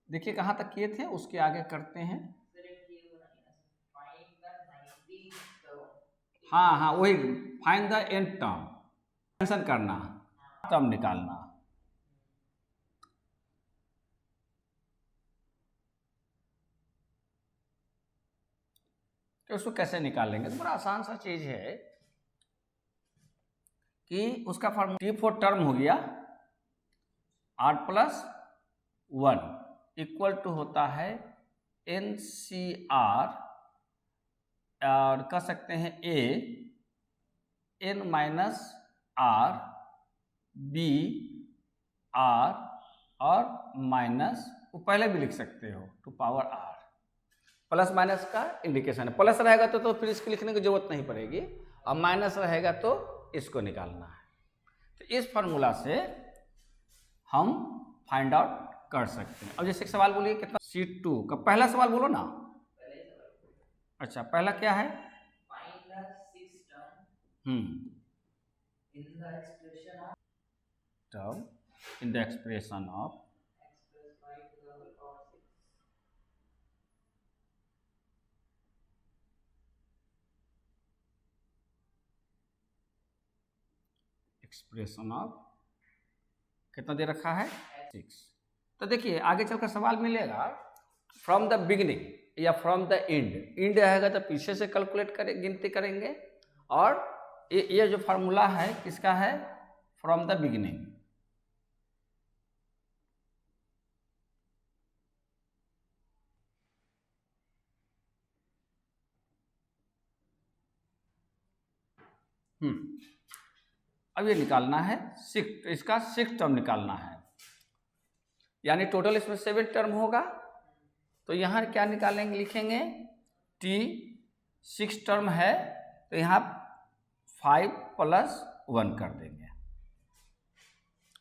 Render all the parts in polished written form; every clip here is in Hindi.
देखिए कहाँ तक किए थे, उसके आगे करते हैं। हाँ हाँ वही, find the end term, mention करना, टर्म निकालना। तो उसको कैसे निकालेंगे, तो बड़ा आसान सा चीज है कि उसका फॉर्मूला T4 टर्म हो गया R+1 इक्वल टू होता है NCR, और कह सकते हैं A N-R B R और माइनस, वो पहले भी लिख सकते हो to power R। Plus minus का इंडिकेशन है, प्लस रहेगा तो फिर इसको लिखने की जरूरत नहीं पड़ेगी, और माइनस रहेगा तो इसको निकालना है। तो इस फॉर्मूला से हम फाइंड आउट कर सकते हैं। अब जैसे एक सवाल बोलिए कितना, C2 का पहला सवाल बोलो ना। अच्छा पहला क्या है, term in the expression of कितना दे रखा है 6। तो देखिए आगे चलकर सवाल मिलेगा फ्रॉम द बिगिनिंग या फ्रॉम द एंड। एंड रहेगा तो पीछे से कैलकुलेट करें, गिनती करेंगे, और ये जो फार्मूला है किसका है, फ्रॉम द बिगिनिंग। अब ये निकालना है 6, इसका 6 टर्म निकालना है, यानी टोटल इसमें 7 टर्म होगा। तो यहाँ क्या निकालेंगे, लिखेंगे T6 टर्म है तो यहाँ 5+1 कर देंगे,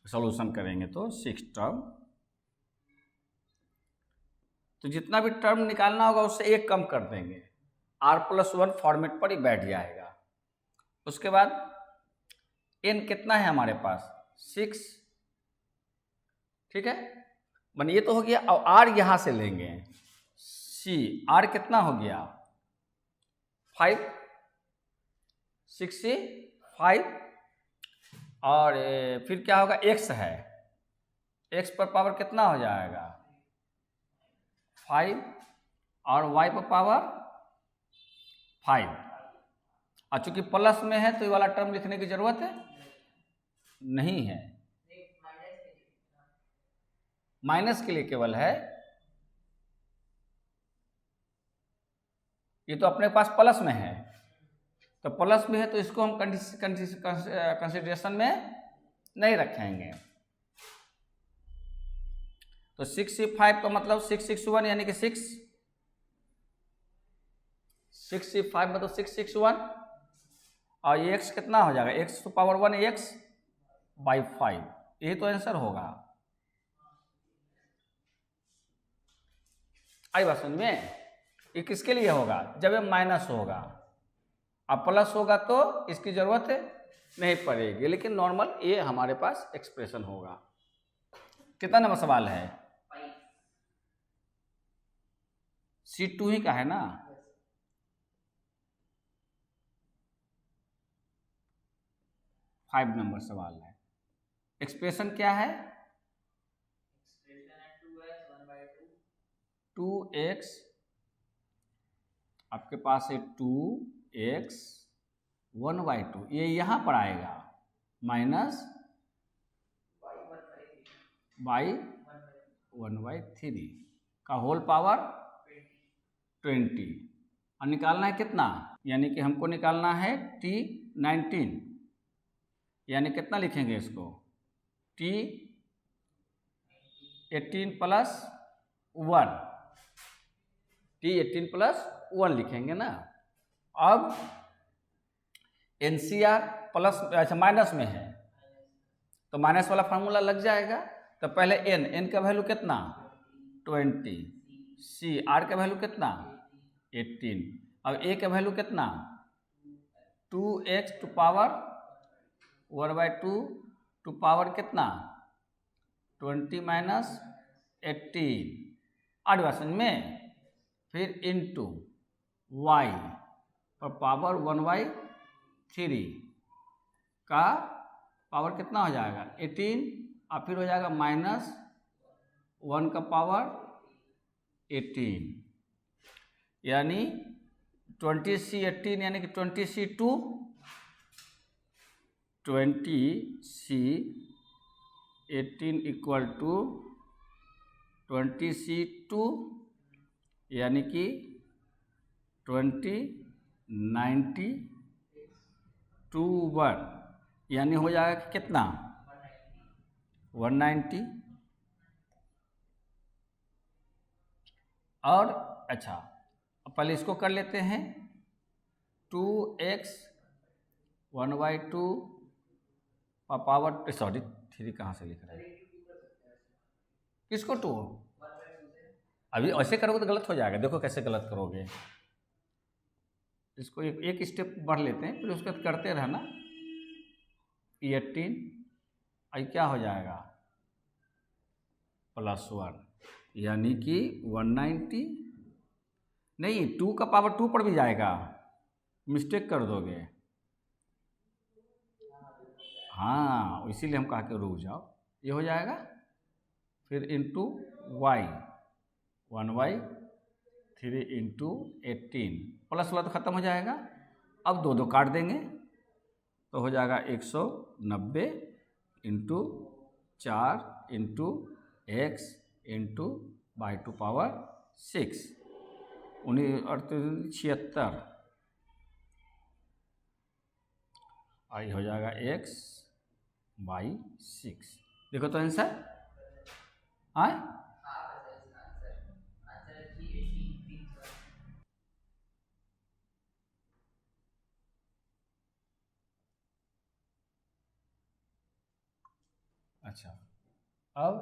सॉल्यूशन करेंगे तो 6 टर्म। तो जितना भी टर्म निकालना होगा उससे एक कम कर देंगे, R+1 फॉर्मेट पर ही बैठ जाएगा। उसके बाद n कितना है हमारे पास 6, ठीक है, मन ये तो हो गया। और r यहां से लेंगे, r कितना हो गया 5, 6 से 5, और फिर क्या होगा x है, x पर पावर कितना हो जाएगा 5, और y पर पावर 5। और चूंकि प्लस में है तो ये वाला टर्म लिखने की जरूरत है नहीं है, माइनस के लिए केवल है। ये तो अपने पास प्लस में है, तो प्लस में है तो इसको हम कंसिडरेशन में नहीं रखेंगे। तो 6 से 5 का मतलब 661, यानी कि 6 से 5 मतलब 661, और ये x कितना हो जाएगा x to पावर 1 x/5, यही तो आंसर होगा। आई बात समझ में, ये किसके लिए होगा, जब ये माइनस होगा, अब प्लस होगा तो इसकी जरूरत नहीं पड़ेगी, लेकिन नॉर्मल ये हमारे पास एक्सप्रेशन होगा। कितना नंबर सवाल है, C2 ही का है ना। फाइव नंबर सवाल है। एक्सप्रेशन क्या है, 2x, आपके पास है 2x 1/2, ये यहां पर आएगा, माइनस बाई 1/3 का होल पावर 20, और निकालना है कितना, यानी कि हमको निकालना है T19, यानी कितना लिखेंगे इसको T18 + 1, T18 + 1 लिखेंगे ना। अब NCR प्लस, अच्छा माइनस में है तो माइनस वाला फार्मूला लग जाएगा। तो पहले n का वैल्यू कितना 20, R का वैल्यू कितना 18, अब A का वैल्यू कितना 2x to power 1/2 to power कितना 20 - 18, आठ भाषण में, फिर इंटू वाई पर पावर 1/3 का पावर कितना हो जाएगा 18, और फिर हो जाएगा -1 का पावर 18, यानी 20C18 यानी कि 20C2, 20C18 equal to 20C2 यानी कि 2090 टू 1, यानी हो जाएगा कितना 190। और अच्छा, अब पहले इसको कर लेते हैं। 2x 1/2 पावर, सॉरी 3 कहाँ से लिख रहे हैं, किसको 2, अभी ऐसे करोगे तो गलत हो जाएगा, देखो कैसे गलत करोगे। इसको एक स्टेप बढ़ लेते हैं, फिर उसके बाद करते रहना। 18 आई क्या हो जाएगा +1, यानी कि 190, नहीं 2 का पावर 2 पर भी जाएगा, मिस्टेक कर दोगे। हाँ, इसीलिए हम कहा कि रुक जाओ, ये हो जाएगा। फिर इंटू वाई 1/3 इंटू 18, प्लस वाला तो ख़त्म हो जाएगा। अब दो काट देंगे तो हो जाएगा 190 into 4 into x into by 2 power 6, 76, आई हो जाएगा x/6। देखो तो आंसर हाँ, अच्छा अब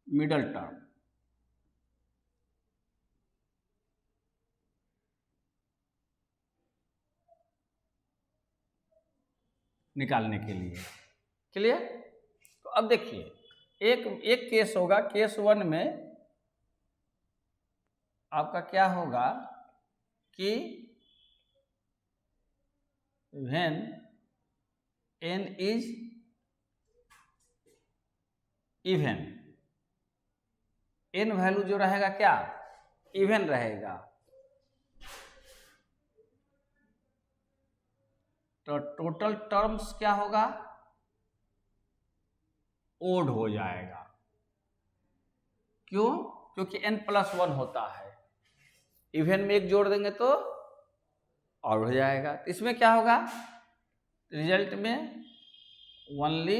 मिडल टर्म, निकालने के लिए, क्लियर। तो अब देखिए एक केस होगा, केस 1 में आपका क्या होगा कि when n is even, n value जो रहेगा क्या इवन रहेगा, तो टोटल टर्म्स क्या होगा ओड हो जाएगा। क्यों? क्योंकि n+1 होता है, इवन में एक जोड़ देंगे तो और हो जाएगा। तो इसमें क्या होगा रिजल्ट में ओनली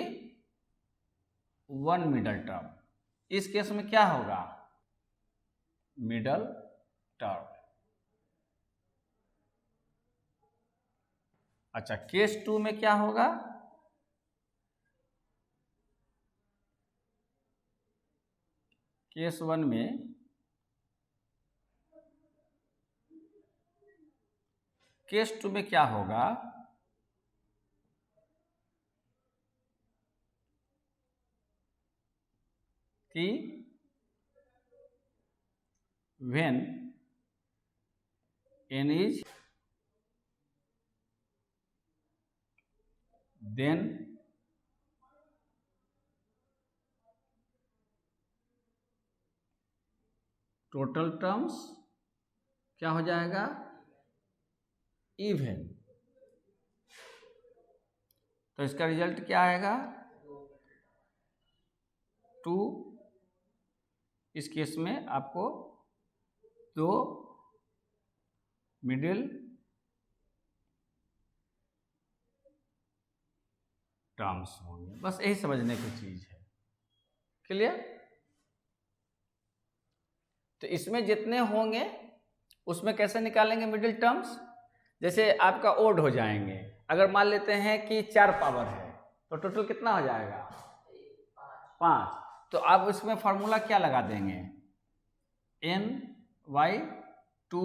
1 मिडल टर्म, इस केस में क्या होगा मिडल टर्म। अच्छा, केस 2 में क्या होगा, केस 1 में केस 2 में क्या होगा कि when n is then total terms क्या हो जाएगा इवन। तो इसका रिजल्ट क्या आएगा 2, इस केस में आपको 2 मिडिल टर्म्स होंगे, बस यही समझने की चीज है, क्लियर। तो इसमें जितने होंगे उसमें कैसे निकालेंगे मिडिल टर्म्स, जैसे आपका ओड हो जाएंगे। अगर मान लेते हैं कि 4 पावर है तो टोटल कितना हो जाएगा 5, तो आप इसमें फॉर्मूला क्या लगा देंगे n/2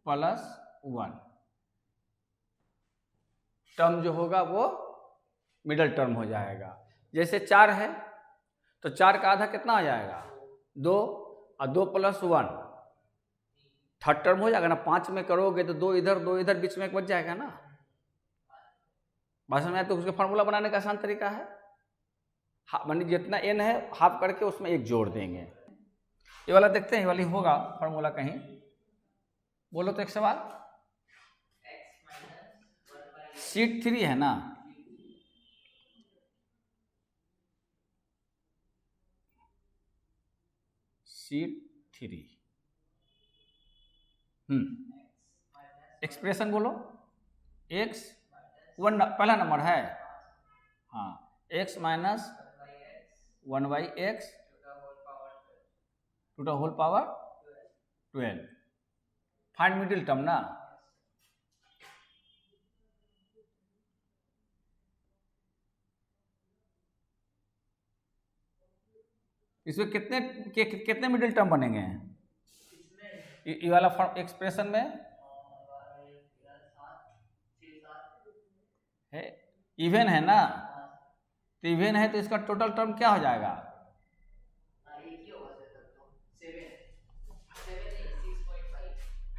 + 1, टर्म जो होगा वो मिडल टर्म हो जाएगा। जैसे 4 है तो 4 का आधा कितना आ जाएगा? 2, और 2 + 1 थर्ड टर्म हो जाएगा ना। 5 में करोगे तो 2 इधर बीच में एक बच जाएगा ना। बस में तो उसके फॉर्मूला बनाने का आसान तरीका है, मानी जितना n है हाफ करके उसमें 1 जोड़ देंगे। ये वाला देखते हैं, ये वाली होगा फॉर्मूला कहीं, बोलो तो एक सवाल। शीट 3 है ना, शीट 3 एक्सप्रेशन बोलो। x 1 पहला नंबर है, हाँ, x - 1/x to the whole power 12। Find middle term ना, इसमें कितने मिडिल टर्म बनेंगे ये वाला एक्सप्रेशन में है? इवन है ना, तो इवन है तो इसका टोटल टर्म क्या हो जाएगा?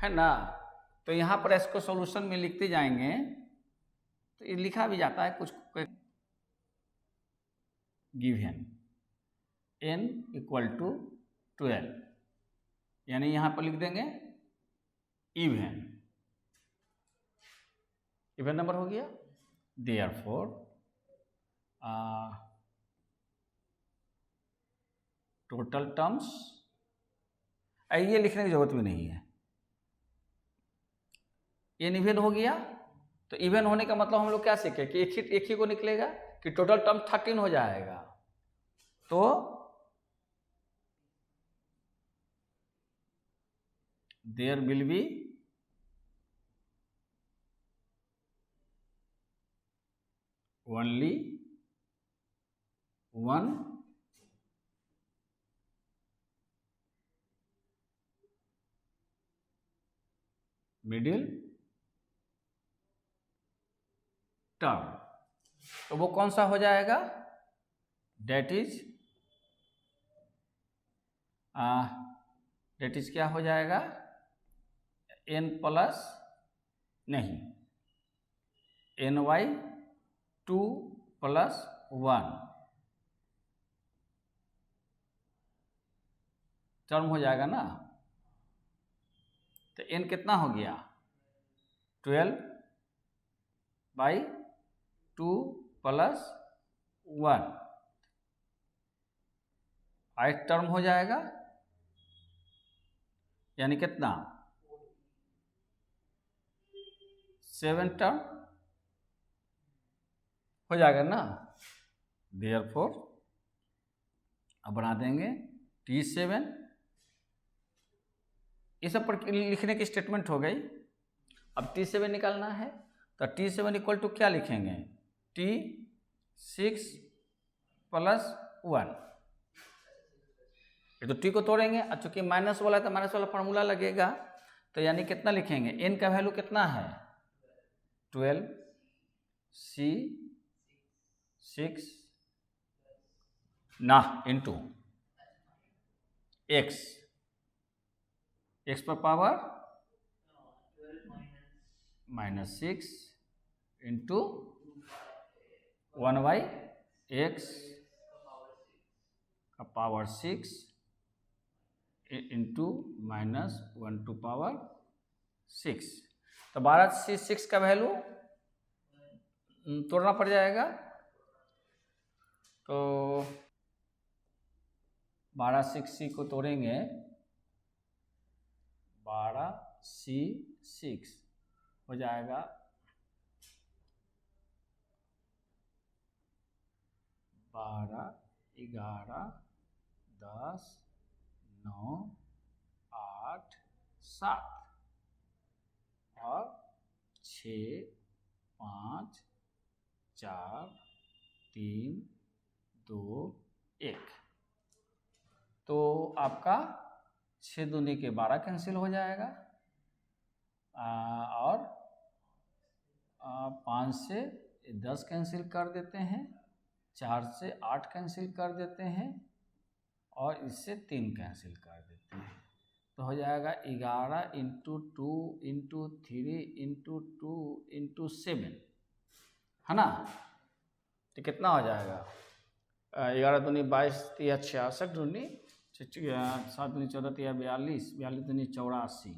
है ना। तो यहाँ पर इसको सॉल्यूशन में लिखते जाएंगे तो ये लिखा भी जाता है कुछ गिवन n = 12, यानी यहाँ पर लिख देंगे इवन नंबर हो गया। देयरफॉर टोटल टर्म्स, ये लिखने की जरूरत भी नहीं है, n इवन हो गया। तो इवन होने का मतलब हम लोग क्या सीखे कि एक ही को निकलेगा कि टोटल टर्म 13 हो जाएगा। तो there will be only 1 middle term. तो वो कौन सा हो जाएगा? डेट इज क्या हो जाएगा? n प्लस नहीं ny2 + 1 टर्म हो जाएगा ना। तो n कितना हो गया? 12/2 + 1 8 टर्म हो जाएगा, यानी कितना? 7 टर्म हो जाएगा ना। देयरफॉर अब बना देंगे T7, ये सब पर लिखने की स्टेटमेंट हो गई। अब T7 निकालना है तो T7 = क्या लिखेंगे? T6 + 1। ये तो T को तोड़ेंगे, चूंकि माइनस वाला है तो माइनस वाला फॉर्मूला लगेगा। तो यानी कितना लिखेंगे? n का वैल्यू कितना है? 12 C6 ना इंटू x पर पावर -6 इंटू 1/x का पावर 6 इंटू -1/6। तो 12C6 का वैल्यू तोड़ना पड़ जाएगा। तो 12C6 को तोड़ेंगे, 12C6 हो जाएगा 12, 11, 10, 9, 8, 7 और 6, 5, 4, 3, 2, 1। तो आपका 6 दूनी के 12 कैंसिल हो जाएगा, और 5 से 10 कैंसिल कर देते हैं, 4 से 8 कैंसिल कर देते हैं, और इससे 3 कैंसिल कर देते हैं, तो हो जाएगा 11 इंटू 2 इंटू 3 इंटू 2 इंटू 7, है ना। तो कितना हो जाएगा, 11 दूनी 22, 3 66, दूनी 7 दूनी 14, 3 42, 42 दूनी 84,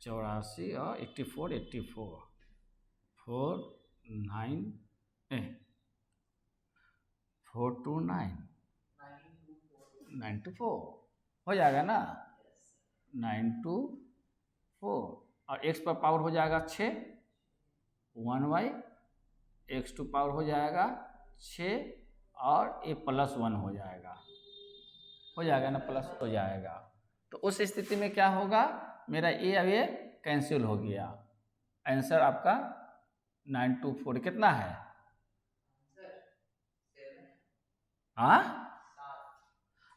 84 और 84, 84, 4 9 4 2 9 9 2 4 हो जाएगा ना, 9 2 4, और x पर पावर हो जाएगा 6, 1/, x टू पावर हो जाएगा 6, और ये +1 हो जाएगा ना, प्लस हो जाएगा। तो उस स्थिति में क्या होगा, मेरा ये अब ये कैंसिल हो गया। आंसर आपका 924 कितना है, हाँ।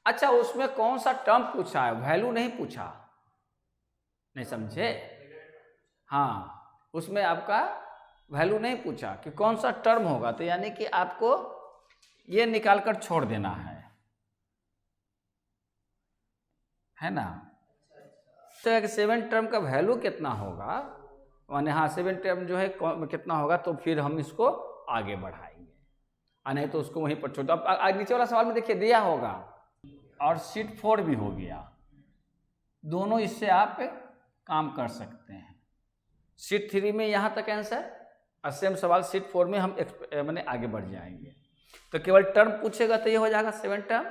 अच्छा, उसमें कौन सा टर्म पूछा है, वैल्यू नहीं पूछा, नहीं समझे। हाँ, उसमें आपका वैल्यू नहीं पूछा कि कौन सा टर्म होगा, तो यानी कि आपको ये निकाल कर छोड़ देना है ना। तो 7 टर्म का वैल्यू कितना होगा, माने हाँ 7 टर्म जो है कितना होगा, तो फिर हम इसको आगे बढ़ाएंगे, नहीं तो उसको वहीं पर छोड़ दो। अब नीचे वाला सवाल में देखिए दिया होगा, और शीट 4 भी हो गया, दोनों इससे आप काम कर सकते हैं। शीट 3 में यहाँ तक आंसर, और सेम सवाल शीट 4 में हम मैंने आगे बढ़ जाएंगे। तो केवल टर्म पूछेगा तो ये हो जाएगा 7 टर्म,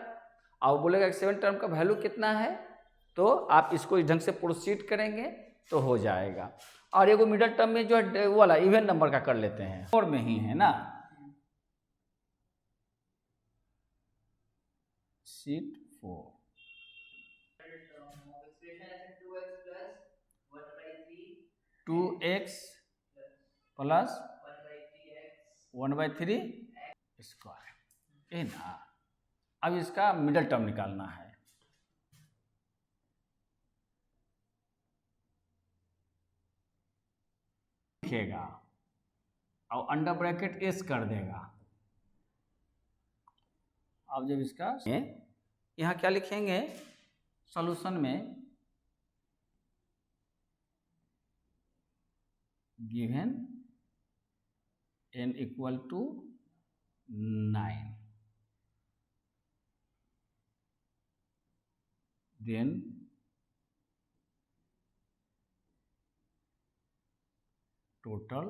और बोलेगा कि 7 टर्म का वैल्यू कितना है, तो आप इसको इस ढंग से प्रोसीड करेंगे तो हो जाएगा। और एगो मिडल टर्म में जो है वो वाला इवन नंबर का कर लेते हैं, 4 में ही है ना, शीट 4 2x प्लस 1/3 स्क्वायर, ये ना। अब इसका मिडल टर्म निकालना है, लिखेगा और अंडर ब्रैकेट एस कर देगा। अब जब इसका यहाँ क्या लिखेंगे सॉल्यूशन में, given n equal to 9, then total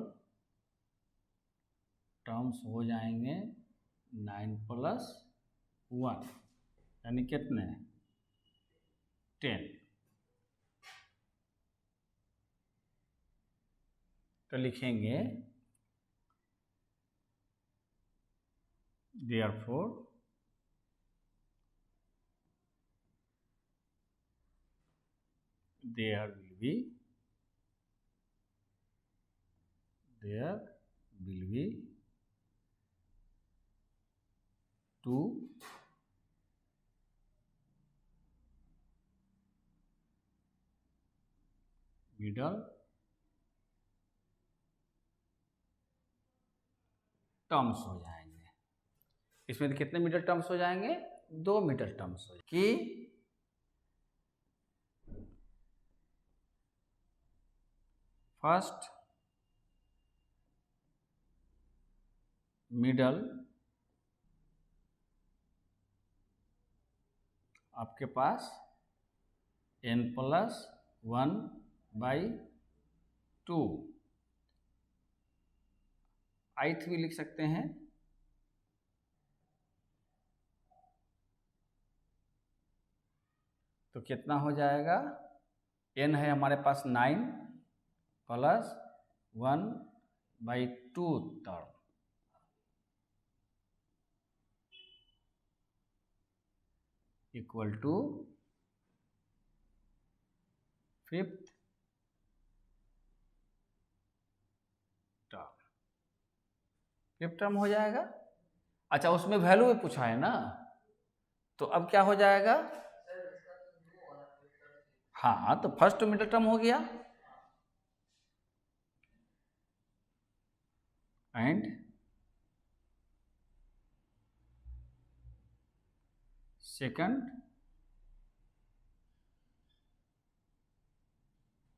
terms हो जाएंगे 9 + 1 यानी कितने 10। तो लिखेंगे therefore there will be 2 middle terms हो जाएंगे। इसमें कितने मिडल टर्म्स हो जाएंगे, 2 मिडल टर्म्स हो जाएंगे कि फर्स्ट मिडल आपके पास n + 1/2, ith भी लिख सकते हैं, तो कितना हो जाएगा, n है हमारे पास 9 + 1/2 term equal to 5th term. 5th term हो जाएगा। अच्छा, उसमें वैल्यू भी पूछा है ना, तो अब क्या हो जाएगा, हाँ तो फर्स्ट मिडल टर्म हो गया, एंड सेकंड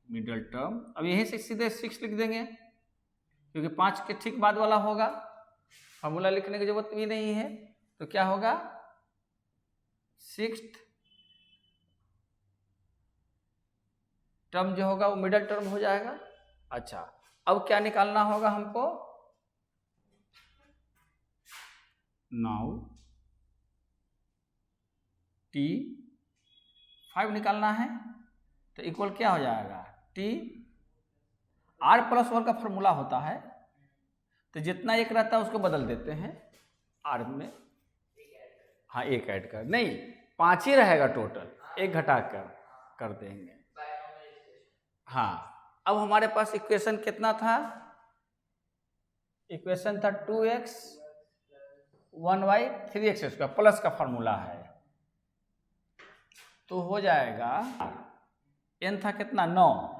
मिडल टर्म। अब यहीं से सीधे 6 लिख देंगे क्योंकि 5 के ठीक बाद वाला होगा, फॉर्मूला लिखने की जरूरत भी नहीं है। तो क्या होगा, 6th टर्म जो होगा वो मिडल टर्म हो जाएगा। अच्छा, अब क्या निकालना होगा हमको, नाउ T5 निकालना है। तो इक्वल क्या हो जाएगा, T R+1 का फॉर्मूला होता है, तो जितना एक रहता है उसको बदल देते हैं R में। हाँ, एक ऐड कर, नहीं 5 ही रहेगा टोटल, एक घटा कर देंगे। हाँ, अब हमारे पास इक्वेशन कितना था, इक्वेशन था 2x 1y 3x² प्लस का फॉर्मूला है, तो हो जाएगा n था कितना 9,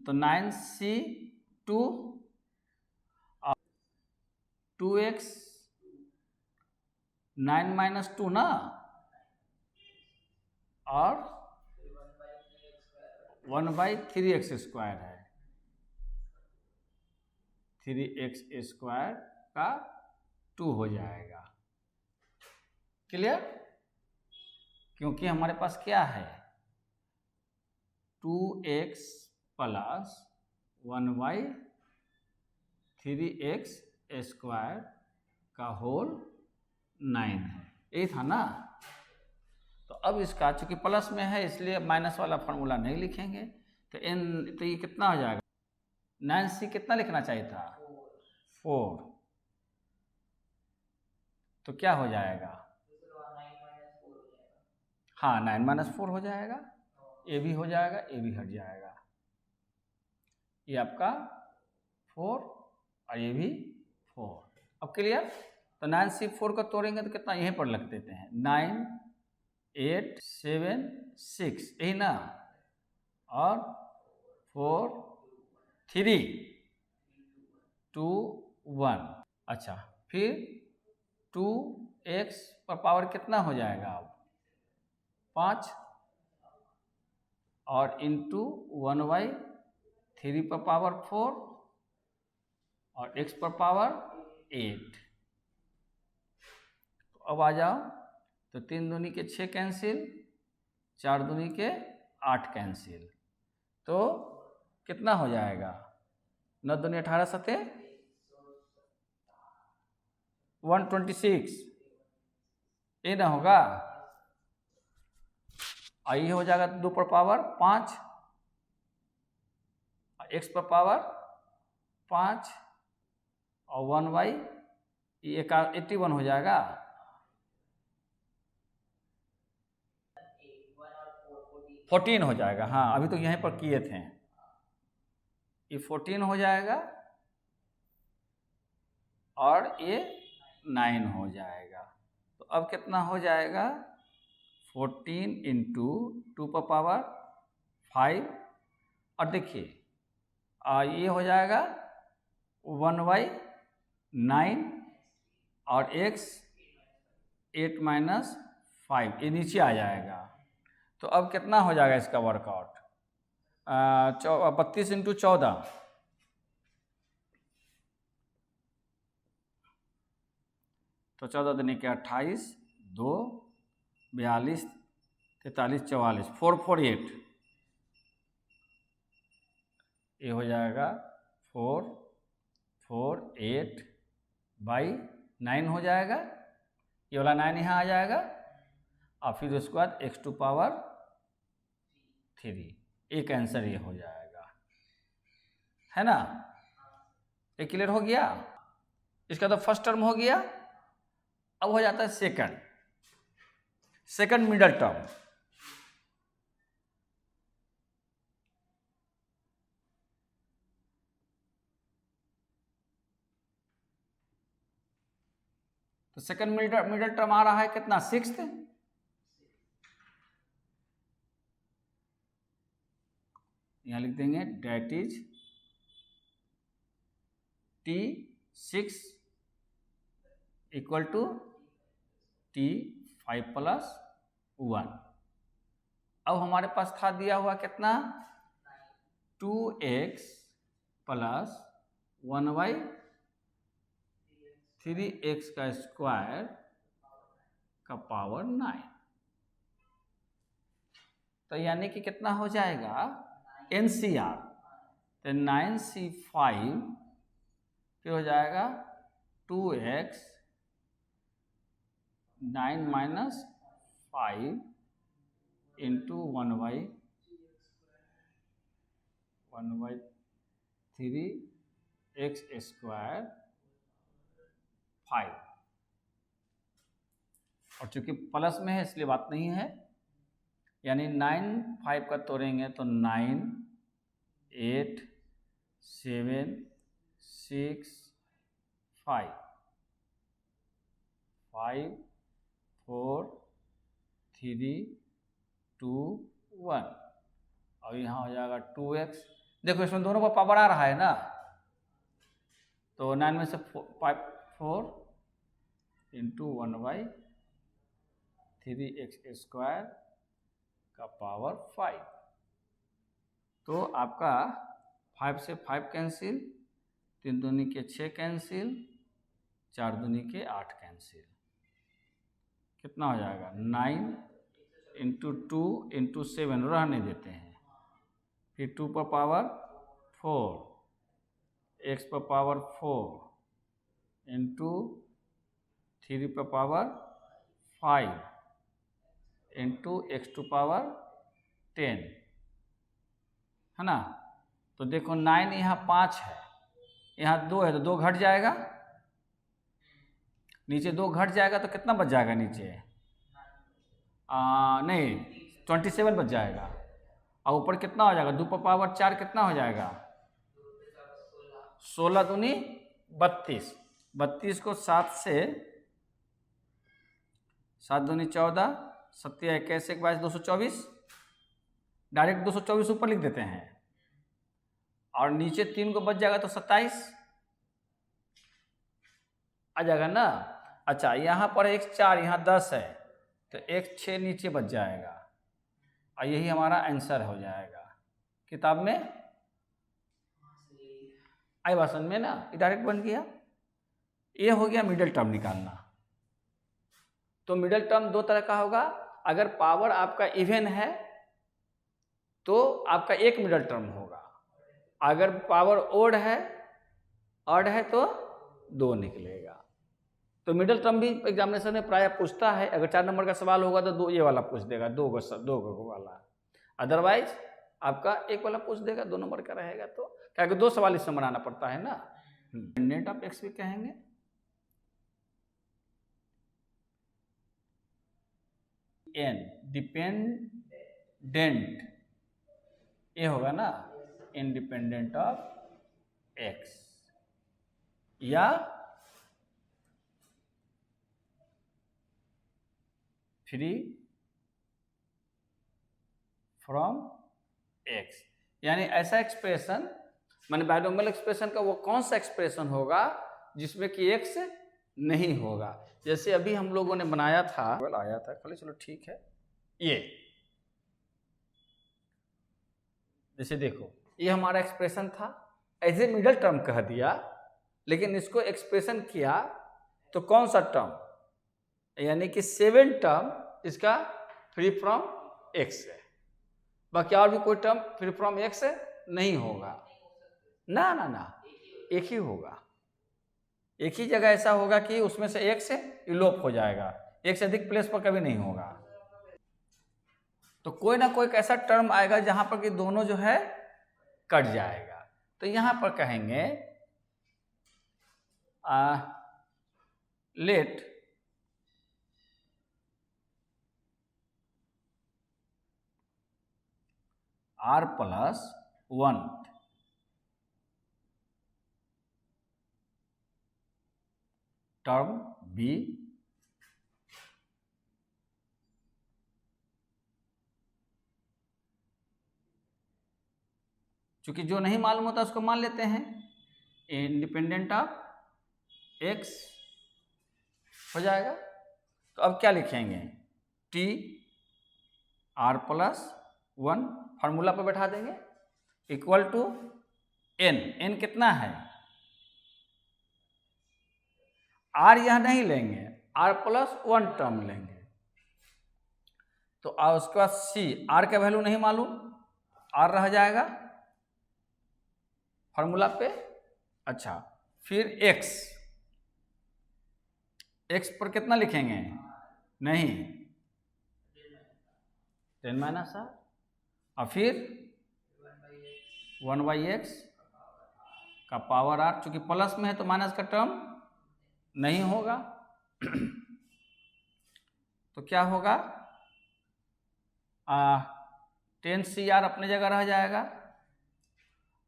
तो 9c2 2x 9 - 2 ना, और 1/3x² है, 3x² का 2 हो जाएगा। क्लियर, क्योंकि हमारे पास क्या है 2x + 1y 3x² का होल 9 है, यही था ना। तो अब इसका चूंकि प्लस में है इसलिए माइनस वाला फॉर्मूला नहीं लिखेंगे, तो तो ये कितना हो जाएगा, 9c कितना लिखना चाहिए था 4, तो क्या हो जाएगा, हाँ 9 - 4 हो जाएगा, ये भी हो जाएगा, ये भी हट जाएगा, ये आपका 4 और ये भी 4। अब क्लियर, तो 9c 4 को तोड़ेंगे तो कितना, यहीं पर लिख देते हैं 9 8 7 6, यही ना, और 4 3 2 1। अच्छा, फिर 2x पर पावर कितना हो जाएगा अब 5, और इंटू 1y 3 पर पावर 4 और x पर पावर 8। तो अब आ जाओ, तो 3 दूनी के 6 कैंसिल, 4 दूनी के 8 कैंसिल, तो कितना हो जाएगा 9 दूनी 18 सते 126, ये ना होगा, और ये हो जाएगा 2 पर पावर 5, x पर पावर 5 और 1y ये 81 हो जाएगा, 14 हो जाएगा। हाँ, अभी तो यहीं पर किए थे, ये 14 हो जाएगा और ये 9 हो जाएगा। तो अब कितना हो जाएगा 14 × 2 पर पावर 5, और देखिए ये हो जाएगा 1/9 और x 8 - 5, ये नीचे आ जाएगा। तो अब कितना हो जाएगा इसका वर्कआउट, 32 × 14, तो 14 दूनी के 28, 2 42 43 44 448, ये हो जाएगा 448/9 हो जाएगा, ये वाला 9 यहाँ आ जाएगा, और फिर उसके बाद x⁴ एक आंसर ये हो जाएगा, है ना। ये क्लियर हो गया, इसका तो फर्स्ट टर्म हो गया। अब हो जाता है सेकंड मिडल टर्म। तो सेकंड मिडल टर्म आ रहा है कितना 6th, यहां लिख देंगे date is T6 = T5 5 plus 1। अब हमारे पास था दिया हुआ कितना, 2x प्लस 1/3x का स्क्वायर का पावर 9। तो यानी कि कितना हो जाएगा NCR, तो 9C5 क्या हो जाएगा 2x 9 minus 5 into 1/3x square 5। और चूंकि प्लस में है इसलिए बात नहीं है, यानी 9 5 का तोड़ेंगे तो 9 8 7 6 5 5 4 3 2 1। और यहाँ हो जाएगा 2x। देखो इसमें दोनों का पावर आ रहा है ना, तो 9 में से 4 इंटू 1/3x स्क्वायर का पावर 5। तो आपका 5 से 5 कैंसिल, 3 दूनी के 6 कैंसिल, 4 दूनी के 8 कैंसिल, कितना हो जाएगा 9 इंटू 2 इंटू 7 रहने देते हैं, फिर 2 पर पावर 4 x पर पावर 4 इंटू 3 पर पावर 5 इंटू x² पावर 10 है ना। तो देखो 9 यहाँ 5 है, यहाँ 2 है तो 2 घट जाएगा, नीचे 2 घट जाएगा तो कितना बच जाएगा नीचे, नहीं 27 बच जाएगा। और ऊपर कितना हो जाएगा 2 पर पावर 4 कितना हो जाएगा 16 दूनी 32। 32 को 7 से 7 दूनी 14, 7 21 1 22 224, डायरेक्ट 224 ऊपर लिख देते हैं और नीचे 3 को बच जाएगा तो 27 आ जाएगा ना। अच्छा यहाँ पर x 4 यहाँ 10 है तो x 6 नीचे बच जाएगा और यही हमारा आंसर हो जाएगा। किताब में आई भाषण में ना, ये डायरेक्ट बन गया। ये हो गया मिडिल टर्म निकालना। तो मिडिल टर्म दो तरह का होगा, अगर पावर आपका इवन है तो आपका एक मिडिल टर्म होगा, अगर पावर ऑड है तो 2 निकलेगा। तो मिडिल टर्म भी एग्जामिनेशन में प्राय पूछता है, अगर 4 नंबर का सवाल होगा तो 2 ये वाला पूछ देगा, 2 वाला, अदरवाइज आपका 1 वाला पूछ देगा, 2 नंबर का रहेगा। तो क्या 2 सवाल इसमें बनाना पड़ता है ना। डिपेंडेंट ऑफ एक्स भी कहेंगे। एन डिपेंडेंट ये होगा ना इंडिपेंडेंट ऑफ एक्स या फ्री फ्रॉम एक्स। यानी ऐसा एक्सप्रेशन माने बायनोमियल एक्सप्रेशन का वो कौन सा एक्सप्रेशन होगा जिसमें कि एक्स नहीं होगा। जैसे अभी हम लोगों ने बनाया था, आया था खाली, चलो ठीक है। ये जैसे देखो ये हमारा एक्सप्रेशन था, एज ए मिडिल टर्म कह दिया, लेकिन इसको एक्सप्रेशन किया तो कौन सा टर्म, यानी कि 7 टर्म इसका फ्री फ्रॉम एक्स है, बाकी और भी कोई टर्म फ्री फ्रॉम एक्स नहीं होगा ना ना ना, एक ही होगा। एक ही जगह ऐसा होगा कि उसमें से एक से इलोप हो जाएगा, एक से अधिक प्लेस पर कभी नहीं होगा। तो कोई ना कोई ऐसा टर्म आएगा जहां पर कि दोनों जो है कट जाएगा। तो यहां पर कहेंगे लेट r+1 टर्म बी चूंकि जो नहीं मालूम होता उसको मान लेते हैं इंडिपेंडेंट ऑफ एक्स हो जाएगा। तो अब क्या लिखेंगे, टी आर प्लस 1 फार्मूला पर बैठा देंगे इक्वल टू एन। एन कितना है? आर यह नहीं लेंगे, आर प्लस 1 टर्म लेंगे। तो उसके बाद सी, आर का वैल्यू नहीं मालूम, आर रह जाएगा फार्मूला पे। अच्छा, फिर एक्स, एक्स पर कितना लिखेंगे? नहीं, 10 माइनस आर, और फिर 1/x का पावर आर। चूंकि प्लस में है तो माइनस का टर्म नहीं होगा तो क्या होगा? 10 CR अपने जगह रह जाएगा,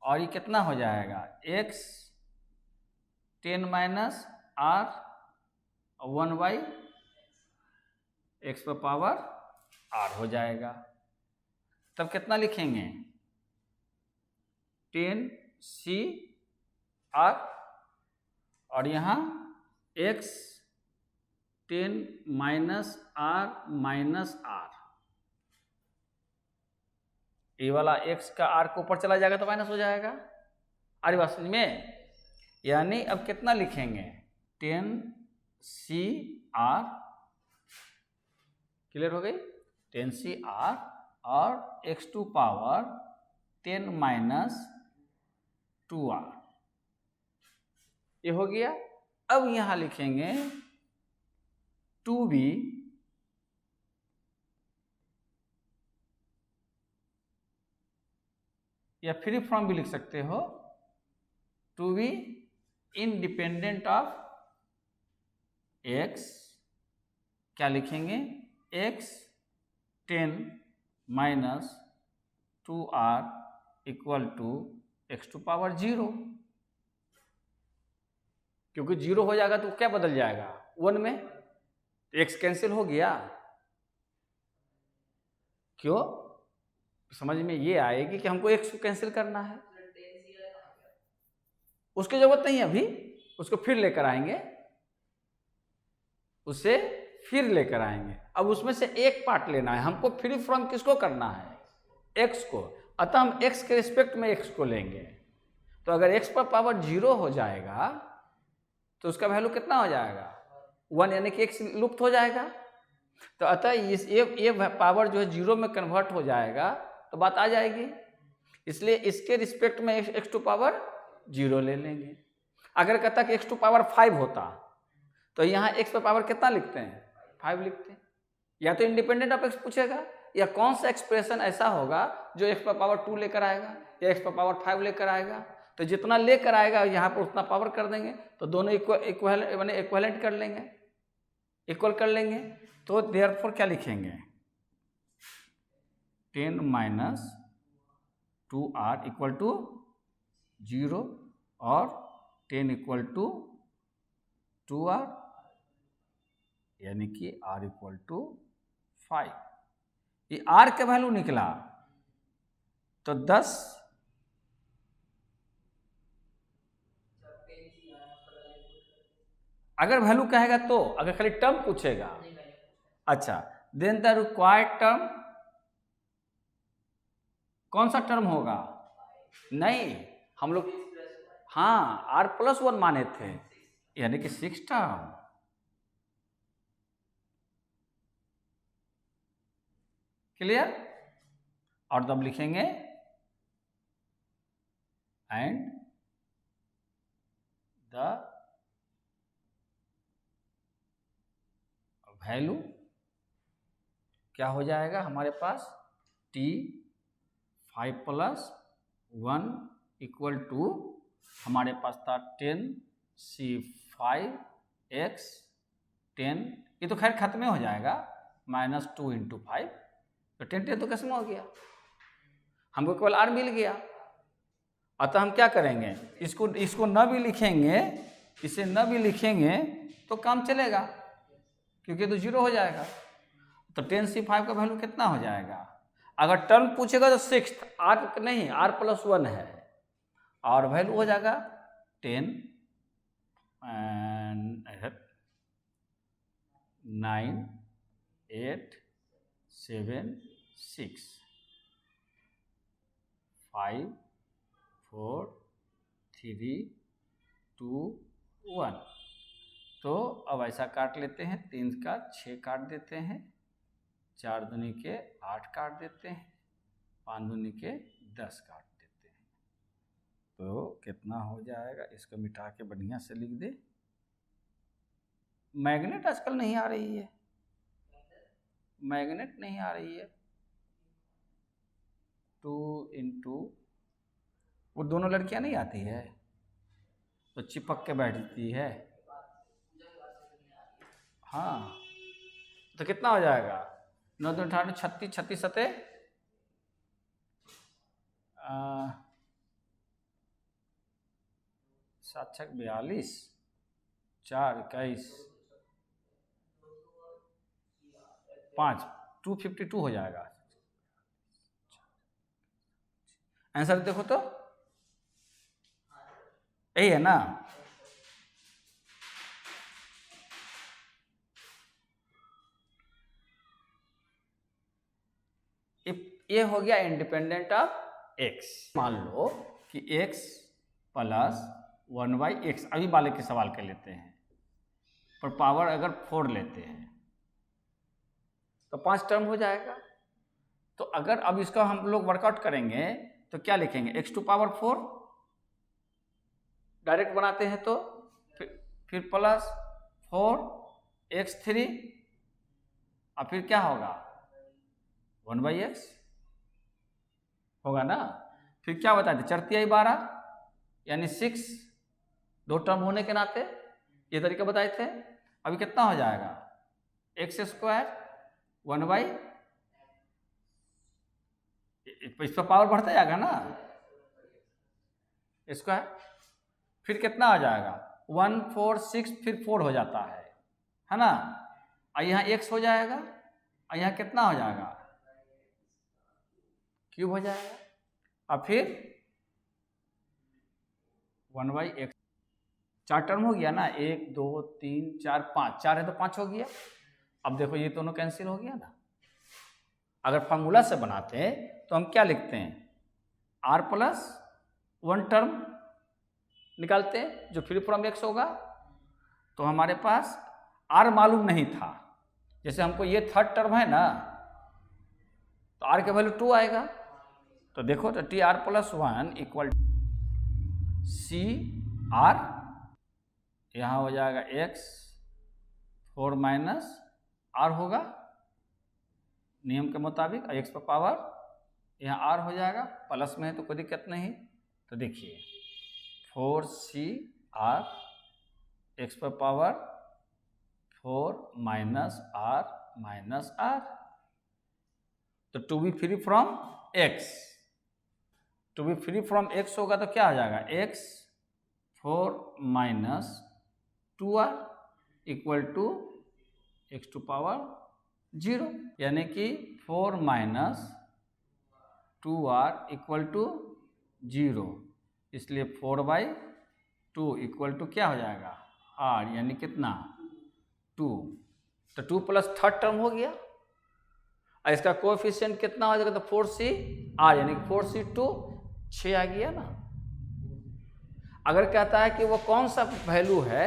और ये कितना हो जाएगा? x 10 माइनस आर 1/x पर पावर आर हो जाएगा। तब कितना लिखेंगे? 10CR, और यहाँ x 10 minus r minus r. ये वाला x का r को ऊपर चला जाएगा तो माइनस हो जाएगा। अरे बात समझ में? यानी अब कितना लिखेंगे? 10CR, क्लियर हो गई? 10CR और x to power 10 minus 2r, ये हो गया। अब यहां लिखेंगे 2b या फ्री फ्रॉम भी लिख सकते हो, 2b इंडिपेंडेंट ऑफ x। क्या लिखेंगे? x 10 minus 2r equal to x to power 0। क्योंकि 0 हो जाएगा तो क्या बदल जाएगा? 1 में, x कैंसिल हो गया। क्यों? समझ में ये आएगी कि हमको x को कैंसिल करना है। उसकी जरूरत नहीं है अभी, उसको फिर लेकर आएंगे, उसे फिर लेकर आएंगे। अब उसमें से एक पार्ट लेना है हमको, फ्री फ्रॉम किसको करना है? x को। अतः हम x के रिस्पेक्ट में x को लेंगे। तो अगर x पर पावर 0 हो जाएगा तो उसका वैल्यू कितना हो जाएगा? 1, यानी कि x लुप्त हो जाएगा। तो अतः ये पावर जो है 0 में कन्वर्ट हो जाएगा तो बात आ जाएगी। इसलिए इसके रिस्पेक्ट में x टू पावर 0 ले लेंगे। अगर कहता कि x टू पावर 5 होता तो यहाँ x पर पावर कितना लिखते हैं? 5 लिखते हैं। या तो इंडिपेंडेंट ऑफ x पूछेगा, या कौन सा एक्सप्रेशन ऐसा होगा जो x पर पावर 2 लेकर आएगा या x पर पावर 5 लेकर आएगा। तो जितना लेकर आएगा यहाँ पर उतना पावर कर देंगे, तो दोनों इक्वलेंट कर लेंगे, इक्वल कर लेंगे। तो देयरफॉर क्या लिखेंगे? 10 माइनस 2r इक्वल टू 0 और 10 इक्वल टू 2r, यानी कि r इक्वल टू 5। ये r का वैल्यू निकला तो 10 अगर वैल्यू कहेगा तो, अगर खाली टर्म पूछेगा। अच्छा, देन द रिक्वायर्ड टर्म, कौन सा टर्म होगा? नहीं, हम लोग हाँ r+1 माने थे, यानी कि 6 टर्म। क्लियर? और तब लिखेंगे एंड द वैल्यू क्या हो जाएगा हमारे पास? t5+1 इक्वल टू, हमारे पास था 10c5x 10, ये तो खैर खत्म हो जाएगा, -2 × 5, तो 10 तो कैसे हो गया? हमको केवल r मिल गया। अतः हम क्या करेंगे? इसको न भी लिखेंगे, इसे न भी लिखेंगे तो काम चलेगा, क्योंकि तो 0 हो जाएगा। तो 10c5 का वैल्यू कितना हो जाएगा? अगर टर्म पूछेगा तो 6, r नहीं, r+1 है, और वैल्यू हो जाएगा 10 9 8 7 6 5 4 3 2 1। तो अब ऐसा काट लेते हैं, 3 का 6 काट देते हैं, 4 दूनी के 8 काट देते हैं, 5 दूनी के 10 काट देते हैं। तो कितना हो जाएगा, इसको मिटा के बढ़िया से लिख दे। मैग्नेट आजकल नहीं आ रही है, मैग्नेट नहीं आ रही है। 2 इंटू, वो दोनों लड़कियां नहीं आती है तो चिपक के बैठती है। हाँ, तो कितना हो जाएगा, 9 2 18 36 36 सते 7 6 42 4 21 5 252 हो जाएगा। आंसर देखो तो यही है ना। ये हो गया इंडिपेंडेंट ऑफ x। मान लो कि x प्लस 1/x, अभी वाले के सवाल कर लेते हैं, पर पावर अगर 4 लेते हैं तो 5 टर्म हो जाएगा। तो अगर अब इसका हम लोग वर्कआउट करेंगे तो क्या लिखेंगे, x⁴ डायरेक्ट बनाते हैं तो फिर प्लस 4x3 और फिर क्या होगा 1/x होगा ना। फिर क्या बताते, 4 12 यानी 6, 2 टर्म होने के नाते ये तरीका बताए थे। अभी कितना हो जाएगा, x² 1/, इस पर पावर बढ़ता जाएगा ना स्क्वायर। फिर कितना हो जाएगा 1 4 6, फिर 4 हो जाता है ना। और यहाँ x हो जाएगा और यहाँ कितना हो जाएगा, क्यूब हो जाएगा। और फिर 1/x, 4 टर्म हो गया ना, 1 2 3 4 5, 4 है तो 5 हो गया। अब देखो ये दोनों कैंसिल हो गया ना। अगर फार्मूला से बनाते हैं तो हम क्या लिखते हैं, r प्लस 1 टर्म निकालते हैं जो फ्री फ्रॉम x होगा। तो हमारे पास r मालूम नहीं था, जैसे हमको ये 3rd टर्म है ना, तो r के वैल्यू 2 आएगा। तो देखो तो tr प्लस 1 इक्वल CR, यहाँ हो जाएगा x4 माइनस r होगा नियम के मुताबिक, x पर पावर यहाँ r हो जाएगा, प्लस में है तो कोई दिक्कत नहीं। तो देखिए 4CR x पर पावर 4 माइनस r, तो to be free from x, to be free from x होगा तो क्या आ जाएगा, x4 minus 2r equal to x⁴, यानी कि 4 माइनस 2r इक्वल टू 0, इसलिए 4/2 इक्वल टू क्या हो जाएगा r, यानी कितना 2। तो 2 प्लस 3rd टर्म हो गया और इसका कोएफिशिएंट कितना हो जाएगा, तो 4CR यानी 4C2 6 आ गया ना। अगर कहता है कि वो कौन सा वैल्यू है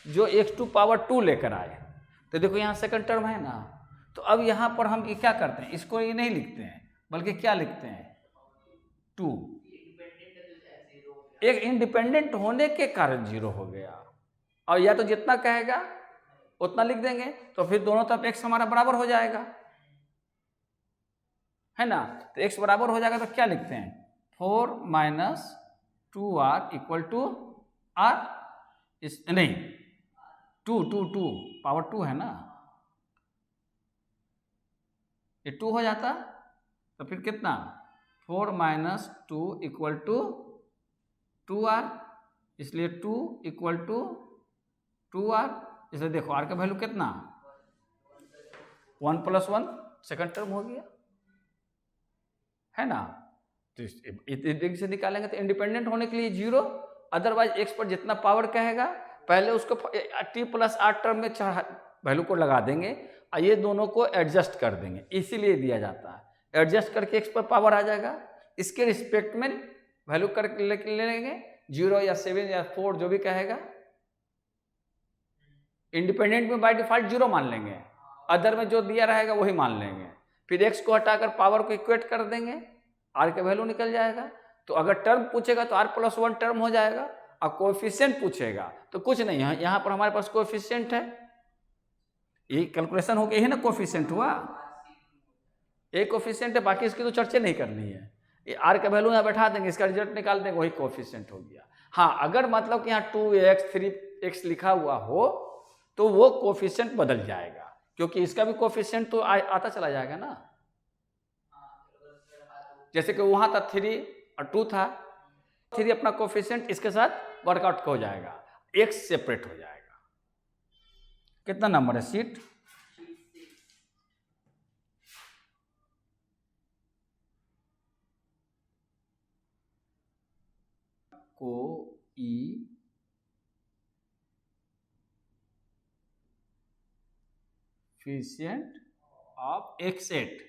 जो x⁴ लेकर आए, तो देखो यहाँ 2nd टर्म है ना। तो अब यहाँ पर हम ये क्या करते हैं, इसको ये नहीं लिखते हैं बल्कि क्या लिखते हैं 2, एक इंडिपेंडेंट होने के कारण 0 हो गया। और या तो जितना कहेगा उतना लिख देंगे, तो फिर दोनों तरफ x हमारा बराबर हो जाएगा, है ना। तो x बराबर हो जाएगा तो क्या लिखते हैं 4 minus 2r equal to r, इस नहीं 2 पावर 2 है ना, ये 2 हो जाता। तो फिर कितना 4 माइनस 2 इक्वल टू 2r, इसलिए 2 इक्वल टू 2r। इसलिए देखो r का वैल्यू कितना 1 प्लस 1 2nd टर्म हो गया, है ना। तो इस से निकालेंगे तो इंडिपेंडेंट होने के लिए 0, अदरवाइज x पर जितना पावर कहेगा पहले उसको t प्लस r टर्म में वैल्यू को लगा देंगे, ये दोनों को एडजस्ट कर देंगे, इसीलिए दिया जाता है। एडजस्ट करके x पर पावर आ जाएगा, इसके रिस्पेक्ट में वैल्यू करके ले लेंगे, 0 या 7 या 4 जो भी कहेगा। इंडिपेंडेंट में बाय डिफॉल्ट 0 मान लेंगे, अदर में जो दिया रहेगा वही मान लेंगे। फिर x को हटाकर पावर को इक्वेट कर देंगे, r के वैल्यू निकल जाएगा। तो अगर टर्म पूछेगा तो r+1 टर्म हो जाएगा, और कोएफिशिएंट पूछेगा तो कुछ नहीं है, यहाँ पर हमारे पास कोएफिशिएंट है, ये कैलकुलेशन हो गई है ना, कोएफिशिएंट हुआ, एक कोएफिशिएंट है, बाकी इसकी तो चर्चा नहीं करनी है। ये r का वैल्यू यहाँ बैठा देंगे, इसका रिजल्ट निकाल देंगे, वही कोएफिशिएंट हो गया। हाँ, अगर मतलब कि यहाँ 2x 3x लिखा हुआ हो तो वो कोएफिशिएंट बदल जाएगा, क्योंकि इसका भी कोएफिशिएंट तो आता चला जाएगा ना। जैसे कि वहां था 3 और 2 था, 3 अपना कोएफिशिएंट इसके साथ वर्कआउट हो जाएगा, x सेपरेट हो जाएगा। कितना नंबर है सीट? Coefficient of x8।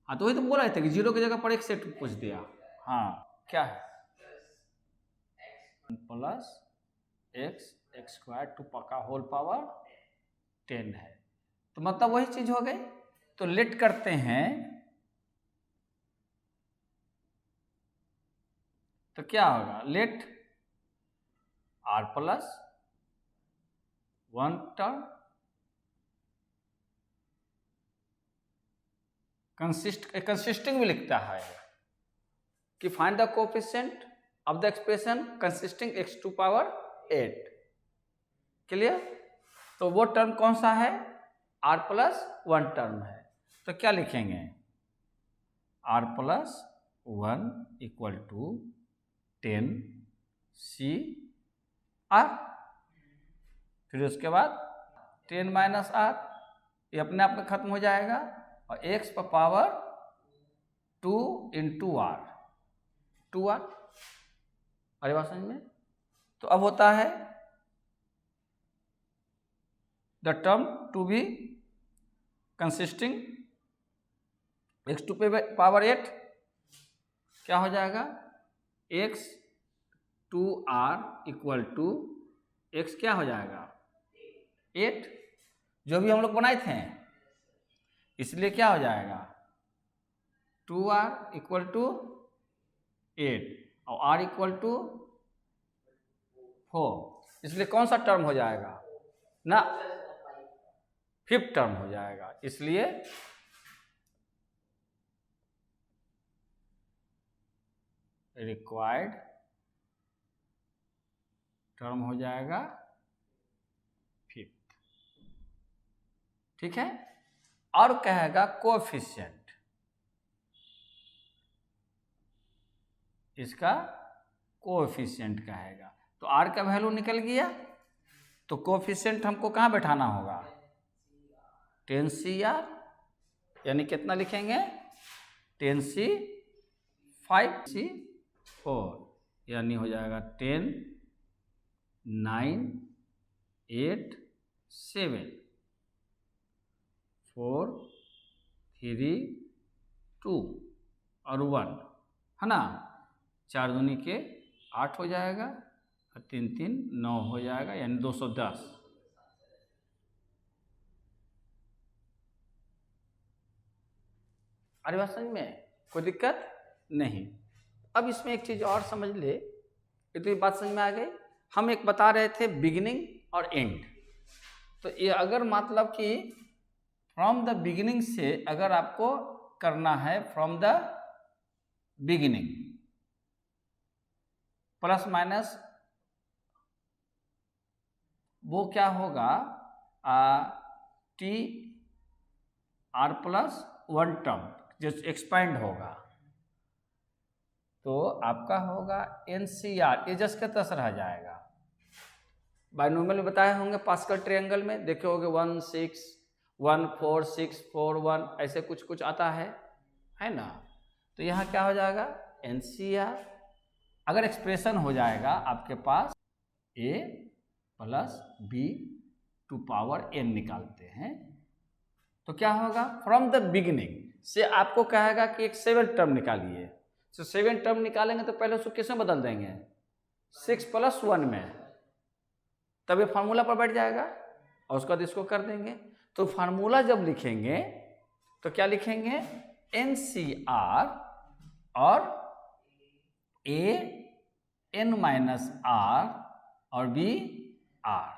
हाँ, तो वही तो बोल रहे थे कि 0 की जगह पर x8 पूछ दिया। हाँ, क्या है? प्लस x स्क्वायर टू का होल पावर 10 है, तो मतलब वही चीज हो गई। तो लेट करते हैं, तो क्या होगा? लेट r+1 टर्म कंसिस्टिंग भी लिखता है कि find the coefficient of the expression consisting x⁴। Clear? तो वो टर्म कौन सा है? r+1 टर्म है। तो क्या लिखेंगे? r+1 इक्वल टू 10 CR, फिर उसके बाद 10 माइनस r, ये अपने आप में खत्म हो जाएगा, और x पर पावर 2 इंटू r, 2r। अरे बात समझ में? तो अब होता है the term to be consisting x⁴ क्या हो जाएगा? x2r इक्वल टू x क्या हो जाएगा? 8, जो भी हम लोग बनाए थे, इसलिए क्या हो जाएगा? 2r इक्वल टू 8 और r इक्वल टू 4, इसलिए कौन सा टर्म हो जाएगा ना? 5th टर्म हो जाएगा, इसलिए रिक्वायर्ड टर्म हो जाएगा 5th। ठीक है? और कहेगा कोएफिशिएंट, इसका कोएफिशिएंट कहेगा। तो r का वैल्यू निकल गया, तो कोएफिशिएंट हमको कहाँ बैठाना होगा? 10 CR, यानी कितना लिखेंगे? 10 C5 C4, यानी हो जाएगा 10 9 8 7 4 3 2 और 1 है ना। 4 दूनी के 8 हो जाएगा, और 3 3 9 हो जाएगा, यानी 210। अरे बात समझ में? कोई दिक्कत नहीं। अब इसमें एक चीज और समझ ले, इतनी बात समझ में आ गई। हम एक बता रहे थे बिगिनिंग और एंड, तो ये अगर मतलब कि फ्रॉम द बिगिनिंग से अगर आपको करना है, from the beginning plus minus, वो क्या होगा? r+1 टर्म जो एक्सपेंड होगा, तो आपका होगा NCR, ये जस के तस रह जाएगा। बाइनोमियल में बताए होंगे पास्कल ट्रायंगल में, देखे होंगे 1 6 1 4 6 4 1, ऐसे कुछ कुछ आता है ना। तो यहाँ क्या हो जाएगा? NCR। अगर एक्सप्रेशन हो जाएगा आपके पास a + b to power n निकालते हैं, तो क्या होगा, फ्रॉम द बिगिनिंग से आपको कहेगा कि एक 7 टर्म निकालिए। तो 7 टर्म निकालेंगे तो पहले उसको किसमें बदल देंगे, 6 + 1 में, तब ये फार्मूला पर बैठ जाएगा और उसके बाद इसको कर देंगे। तो फार्मूला जब लिखेंगे तो क्या लिखेंगे, NCR और A n-r और B r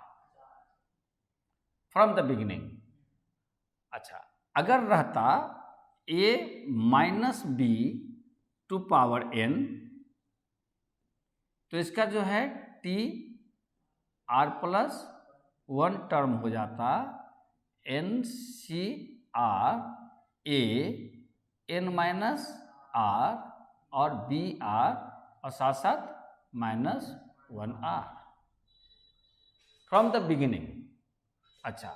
from the beginning. अच्छा, अगर रहता A - B to power n तो इसका जो है TR+1 टर्म हो जाता NCR A n-r और BR और साथ साथ -1r फ्रॉम द बिगिनिंग। अच्छा,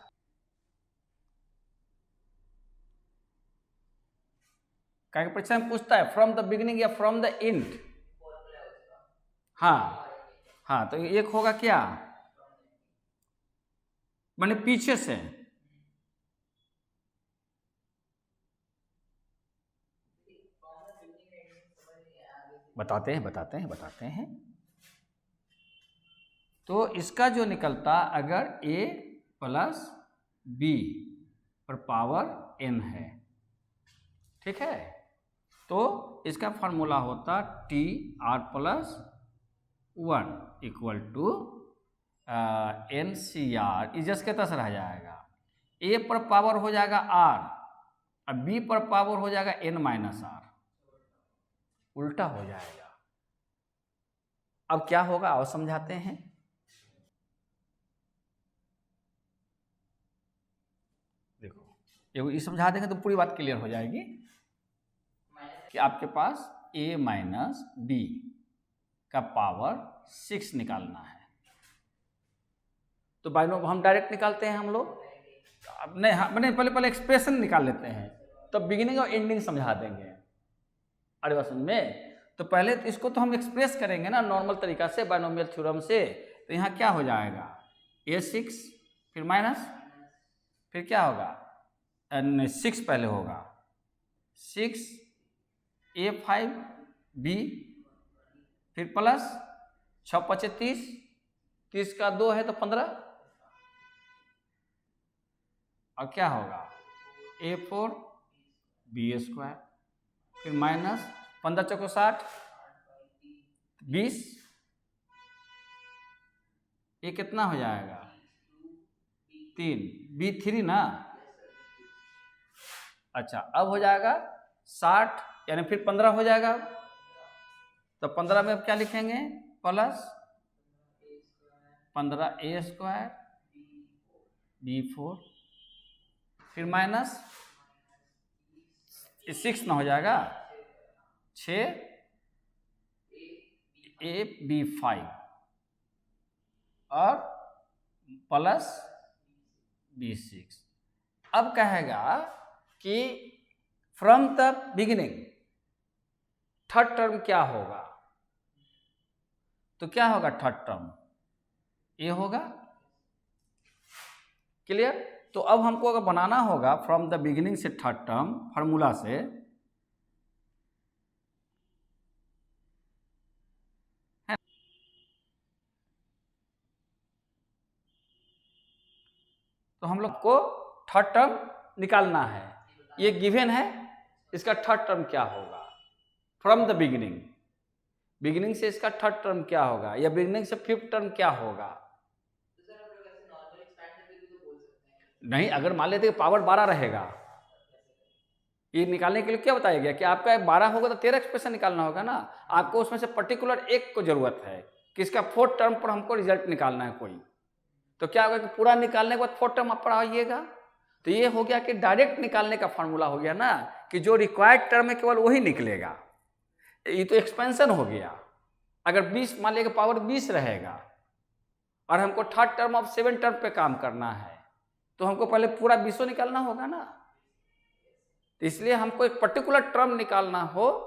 क्या परीक्षा में पूछता है फ्रॉम द बिगिनिंग या फ्रॉम द एंड। हाँ हाँ, तो एक होगा क्या, माने पीछे से, बताते हैं। तो इसका जो निकलता, अगर A + B पर पावर n है, ठीक है, तो इसका फार्मूला होता TR+1 = NCR, इजस के तरह रह जाएगा। A पर पावर हो जाएगा R और B पर पावर हो जाएगा n-r, उल्टा हो जाएगा। अब क्या होगा और समझाते हैं। देखो, ये समझा देंगे तो पूरी बात क्लियर हो जाएगी कि आपके पास A - B का पावर 6 निकालना है। तो बाइनोम हम डायरेक्ट निकालते हैं हम लोग, नहीं हाँ, पहले एक्सप्रेशन निकाल लेते हैं, तब बिगिनिंग और एंडिंग समझा देंगे। अरे बात समझ में, तो पहले तो इसको तो हम एक्सप्रेस करेंगे ना नॉर्मल तरीका से, बाइनोमियल थ्योरम से। तो यहाँ क्या हो जाएगा, A6 फिर माइनस, फिर क्या होगा, 6 पहले होगा, 6 A5 B, फिर प्लस 6 × 5 = 30, 30 का 2 है तो 15, और क्या होगा A4 B², फिर माइनस 15 × 4 = 60, 20, ये कितना हो जाएगा 3, B3 ना। अच्छा, अब हो जाएगा 60, यानी फिर 15 हो जाएगा। तो 15 में अब क्या लिखेंगे, प्लस 15A² B4, फिर माइनस 6 ना हो जाएगा 6AB5 और प्लस B6। अब कहेगा कि from the beginning third term क्या होगा, तो क्या होगा थर्ड टर्म, ये होगा। क्लियर। तो अब हमको अगर बनाना होगा फ्रॉम द बिगिनिंग से थर्ड टर्म फार्मूला से, तो हम लोग को थर्ड टर्म निकालना है। ये गिवन है, इसका थर्ड टर्म क्या होगा फ्रॉम द बिगिनिंग, बिगिनिंग से इसका थर्ड टर्म क्या होगा, या बिगिनिंग से फिफ्थ टर्म क्या होगा। नहीं, अगर मान लेते पावर 12 रहेगा, ये निकालने के लिए क्या बताया गया कि आपका 12 होगा तो 13 एक्सप्रेशन निकालना होगा ना। आपको उसमें से पर्टिकुलर एक को जरूरत है कि इसका फोर्थ टर्म पर हमको रिजल्ट निकालना है कोई। तो क्या होगा कि पूरा निकालने के बाद फोर्थ टर्म आप पढ़ाइएगा। तो ये हो गया कि डायरेक्ट निकालने का फॉर्मूला हो गया ना, कि जो रिक्वायर्ड टर्म है केवल वही निकलेगा। ये तो एक्सपेंशन हो गया। अगर 20 मान लिया कि पावर 20 रहेगा और हमको थर्ड टर्म ऑफ 7 टर्म पे काम करना है, तो हमको पहले पूरा 20 निकालना होगा ना। इसलिए हमको एक पर्टिकुलर टर्म निकालना हो,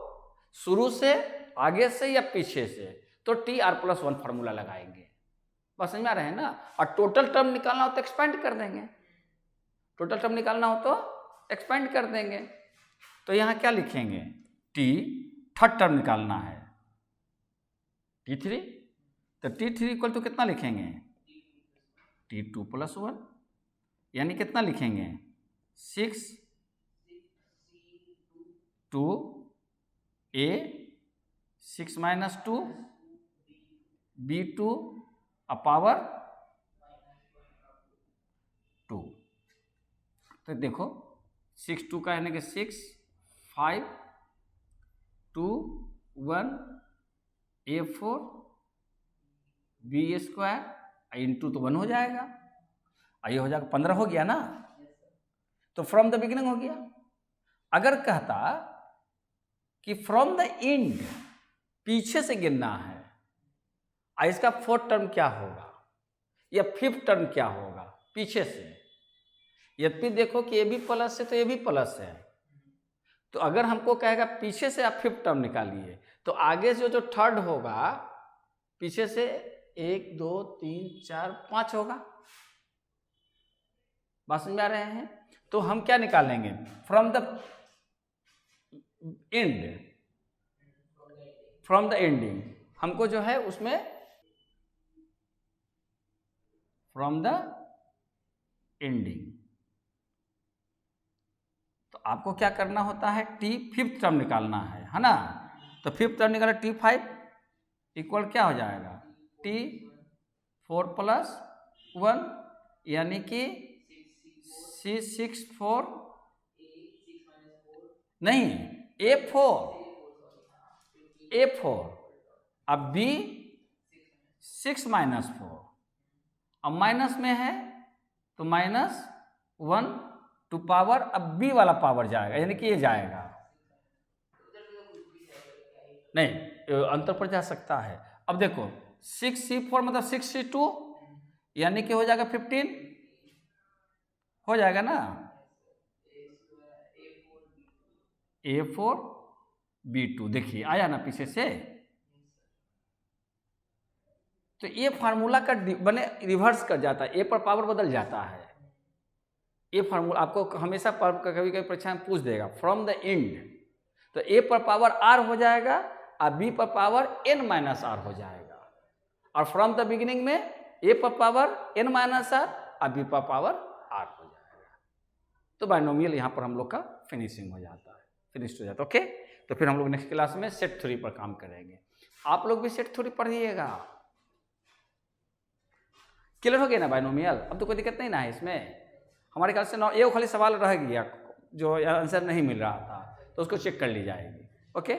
शुरू से, आगे से या पीछे से, तो TR+1 फार्मूला लगाएंगे। बस समझ में आ रहे हैं ना। और टोटल टर्म निकालना हो तो एक्सपेंड कर देंगे। टोटल टर्म निकालना हो तो एक्सपेंड कर देंगे। तो यहाँ क्या लिखेंगे, टी थर्ड टर्म निकालना है T3, तो T3 इक्वल टू कितना लिखेंगे, T2 + 1, यानी कितना लिखेंगे 6 2 A 6 - 2 B2 पावर 2। तो देखो 6 2 का यानी कि 6 5 2 1 A4 B² इंटू तो 1 हो जाएगा, ये हो जाएगा 15 हो गया ना। तो फ्रॉम द बिगिनिंग हो गया। अगर कहता कि फ्रॉम द एंड पीछे से गिनना है, इसका फोर्थ टर्म क्या होगा या फिफ्थ टर्म क्या होगा पीछे से। यद्यपि देखो कि ये भी प्लस है तो ये भी प्लस है, तो अगर हमको कहेगा पीछे से आप फिफ्थ टर्म निकालिए, तो आगे से जो थर्ड होगा पीछे से 1 2 3 4 5 होगा। बात समझ आ रहे हैं। तो हम क्या निकालेंगे, from the end, from the ending हमको जो है उसमें फ्रॉम द एंडिंग, तो आपको क्या करना होता है, टी फिफ्थ टर्म निकालना है ना। तो फिफ्थ टर्म निकाला T5 इक्वल क्या हो जाएगा T4 + 1, यानी कि C6 4 नहीं A4 अब B6 - 4, अब माइनस में है तो -1 टू पावर, अब B वाला पावर जाएगा यानी कि ये जाएगा नहीं, अंतर पर जा सकता है। अब देखो 6C4 मतलब 6C2 यानी कि हो जाएगा 15 हो जाएगा ना, A4 B2 देखिए आया ना पीछे से। तो ये फार्मूला का बने रिवर्स कर जाता है, ए पर पावर बदल जाता है। ये फार्मूला आपको हमेशा कभी कभी परीक्षा में पूछ देगा फ्रॉम द एंड, तो ए पर पावर r हो जाएगा और बी पर पावर n - r हो जाएगा, और फ्रॉम द बिगिनिंग में ए पर पावर n - r और बी पर पावर r हो जाएगा। तो बाइनोमियल यहाँ पर हम लोग का फिनिशिंग हो जाता है, फिनिश हो जाता है। ओके, तो फिर हम लोग नेक्स्ट क्लास में सेट थ्योरी पर काम करेंगे। आप लोग भी सेट थ्योरी पढ़िएगा। क्लियर हो गया ना बाइनोमियल, अब तो कोई दिक्कत नहीं ना है इसमें। हमारे ख्याल से ये खाली सवाल रह गया जो आंसर नहीं मिल रहा था, तो उसको चेक कर ली जाएगी। ओके।